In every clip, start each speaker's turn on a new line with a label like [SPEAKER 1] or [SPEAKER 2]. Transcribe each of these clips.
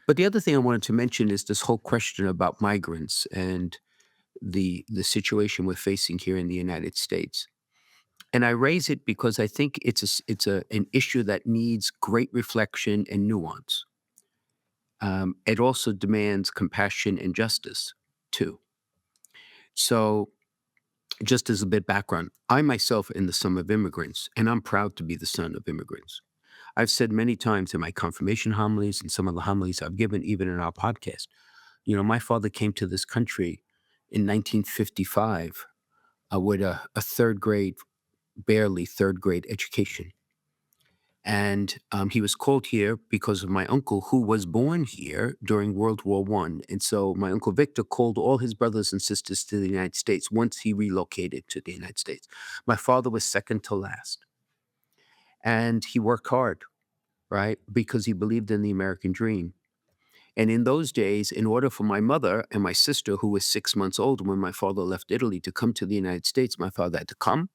[SPEAKER 1] But the other thing I wanted to mention is this whole question about migrants and the situation we're facing here in the United States. And I raise it because I think it's an issue that needs great reflection and nuance. It also demands compassion and justice too. So, just as a bit background, I myself am the son of immigrants, and I'm proud to be the son of immigrants. I've said many times in my confirmation homilies and some of the homilies I've given, even in our podcast, my father came to this country in 1955 with a third grade, barely third grade education. And he was called here because of my uncle, who was born here during World War One. And so my uncle Victor called all his brothers and sisters to the United States once he relocated to the United States. My father was second to last, and he worked hard, right, because he believed in the American dream. And in those days, in order for my mother and my sister, who was 6 months old when my father left Italy, to come to the United States, my father had to come,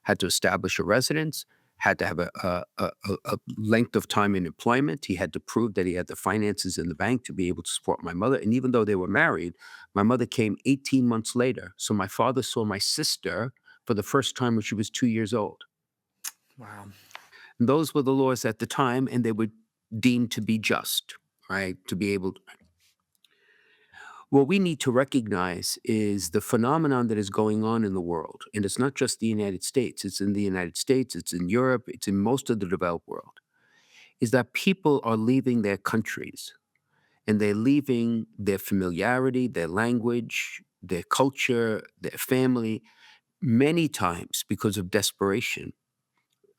[SPEAKER 1] had to establish a residence, had to have a length of time in employment. He had to prove that he had the finances in the bank to be able to support my mother. And even though they were married, my mother came 18 months later. So my father saw my sister for the first time when she was 2 years old.
[SPEAKER 2] Wow.
[SPEAKER 1] And those were the laws at the time, and they were deemed to be just, right? To be able What we need to recognize is the phenomenon that is going on in the world. And it's not just the United States, it's in the United States, it's in Europe, it's in most of the developed world, is that people are leaving their countries and they're leaving their familiarity, their language, their culture, their family, many times because of desperation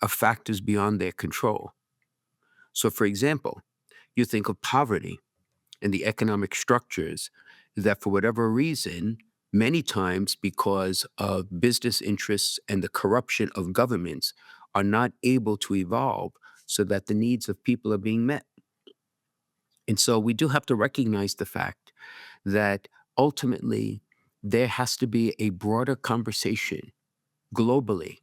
[SPEAKER 1] of factors beyond their control. So, for example, you think of poverty and the economic structures that, for whatever reason, many times because of business interests and the corruption of governments, are not able to evolve so that the needs of people are being met. And so we do have to recognize the fact that ultimately there has to be a broader conversation globally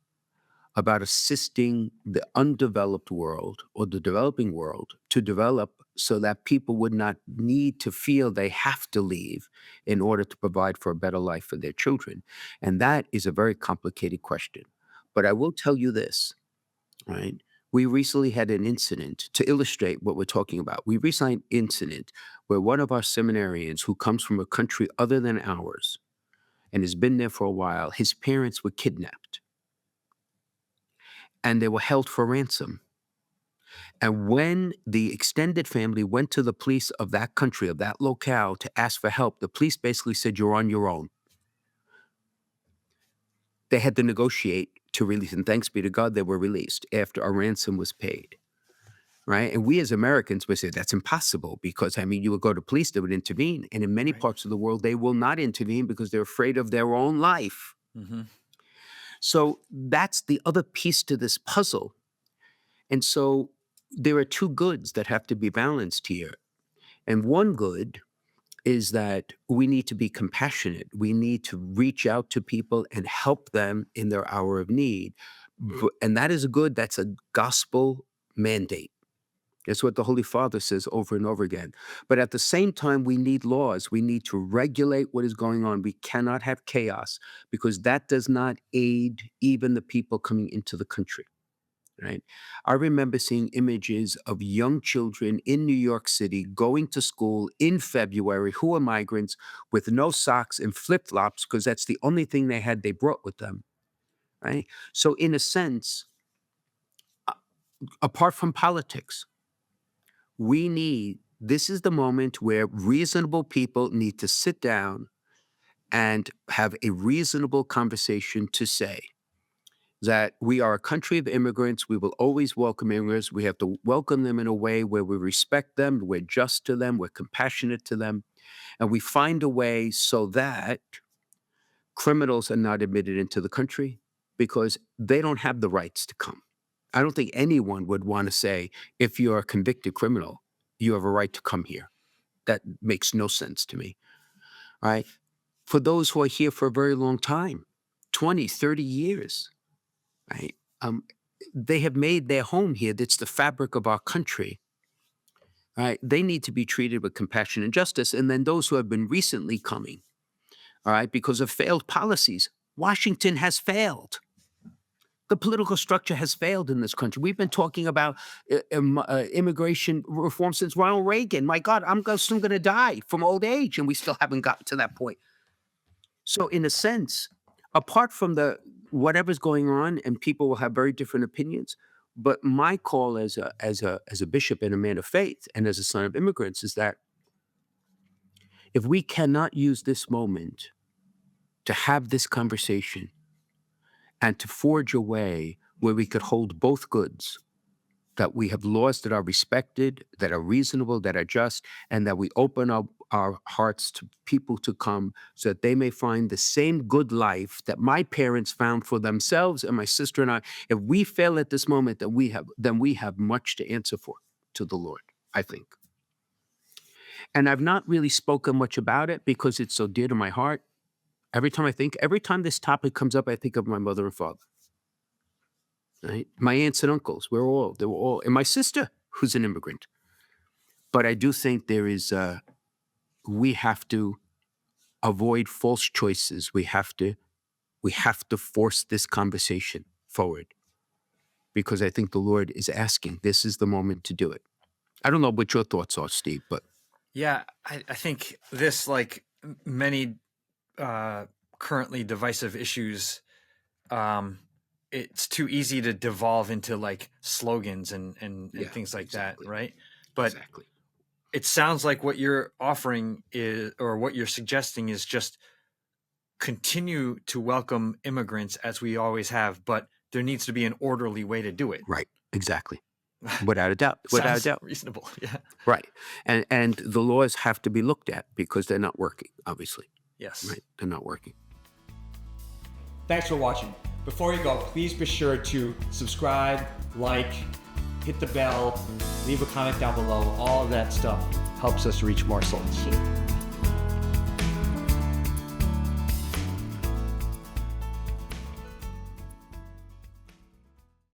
[SPEAKER 1] about assisting the undeveloped world or the developing world to develop so that people would not need to feel they have to leave in order to provide for a better life for their children. And that is a very complicated question. But I will tell you this, right? We recently had an incident to illustrate what we're talking about. We recently had an incident where one of our seminarians who comes from a country other than ours and has been there for a while, his parents were kidnapped and they were held for ransom. And when the extended family went to the police of that country, of that locale, to ask for help, the police basically said, "You're on your own." They had to negotiate to release, and thanks be to God, they were released after a ransom was paid, right? And we as Americans would say that's impossible because, I mean, you would go to police, they would intervene. And in many
[SPEAKER 2] Right.
[SPEAKER 1] parts of the world, they will not intervene because they're afraid of their own life.
[SPEAKER 2] Mhm.
[SPEAKER 1] So that's the other piece to this puzzle. And so there are two goods that have to be balanced here. And one good is that we need to be compassionate. We need to reach out to people and help them in their hour of need. And that is a good, that's a gospel mandate. It's what the Holy Father says over and over again. But at the same time, we need laws. We need to regulate what is going on. We cannot have chaos because that does not aid even the people coming into the country. Right? I remember seeing images of young children in New York City going to school in February who are migrants with no socks and flip flops because that's the only thing they had they brought with them. Right? So, in a sense, apart from politics, we need this is the moment where reasonable people need to sit down and have a reasonable conversation to say, that we are a country of immigrants. We will always welcome immigrants. We have to welcome them in a way where we respect them, we're just to them, we're compassionate to them, and we find a way so that criminals are not admitted into the country because they don't have the rights to come. I don't think anyone would want to say, if you're a convicted criminal, you have a right to come here. That makes no sense to me. All right. For those who are here for a very long time, 20, 30 years, right? They have made their home here. That's the fabric of our country. all right, they need to be treated with compassion and justice. And then those who have been recently coming, all right, because of failed policies. Washington has failed. The political structure has failed in this country. We've been talking about immigration reform since Ronald Reagan. My God, I'm soon going to die from old age, and we still haven't gotten to that point. So, in a sense, apart from the whatever's going on, and people will have very different opinions, but my call as a bishop and a man of faith, and as a son of immigrants, is that if we cannot use this moment to have this conversation and to forge a way where we could hold both goods, that we have laws that are respected, that are reasonable, that are just, and that we open up our hearts to people to come so that they may find the same good life that my parents found for themselves and my sister and I. If we fail at this moment, then we have much to answer for to the Lord, I think. And I've not really spoken much about it because it's so dear to my heart. Every time this topic comes up, I think of my mother and father. Right? My aunts and uncles, they were all, and my sister, who's an immigrant. But I do think we have to avoid false choices. We have to force this conversation forward, because I think the Lord is asking. This is the moment to do it. I don't know what your thoughts are, Steve, but
[SPEAKER 2] yeah, I think this, like many currently divisive issues, it's too easy to devolve into like slogans and things like
[SPEAKER 1] exactly.
[SPEAKER 2] that, right? But
[SPEAKER 1] exactly.
[SPEAKER 2] It sounds like what you're offering is, or what you're suggesting is, just continue to welcome immigrants as we always have, but there needs to be an orderly way to do it.
[SPEAKER 1] Right. Exactly. Without a doubt. Without a doubt.
[SPEAKER 2] Reasonable. Yeah.
[SPEAKER 1] Right. And the laws have to be looked at because they're not working, obviously.
[SPEAKER 2] Yes.
[SPEAKER 1] Right. They're not working.
[SPEAKER 3] Thanks for watching. Before you go, please be sure to subscribe, like, hit the bell, leave a comment down below. All of that stuff helps us reach more souls.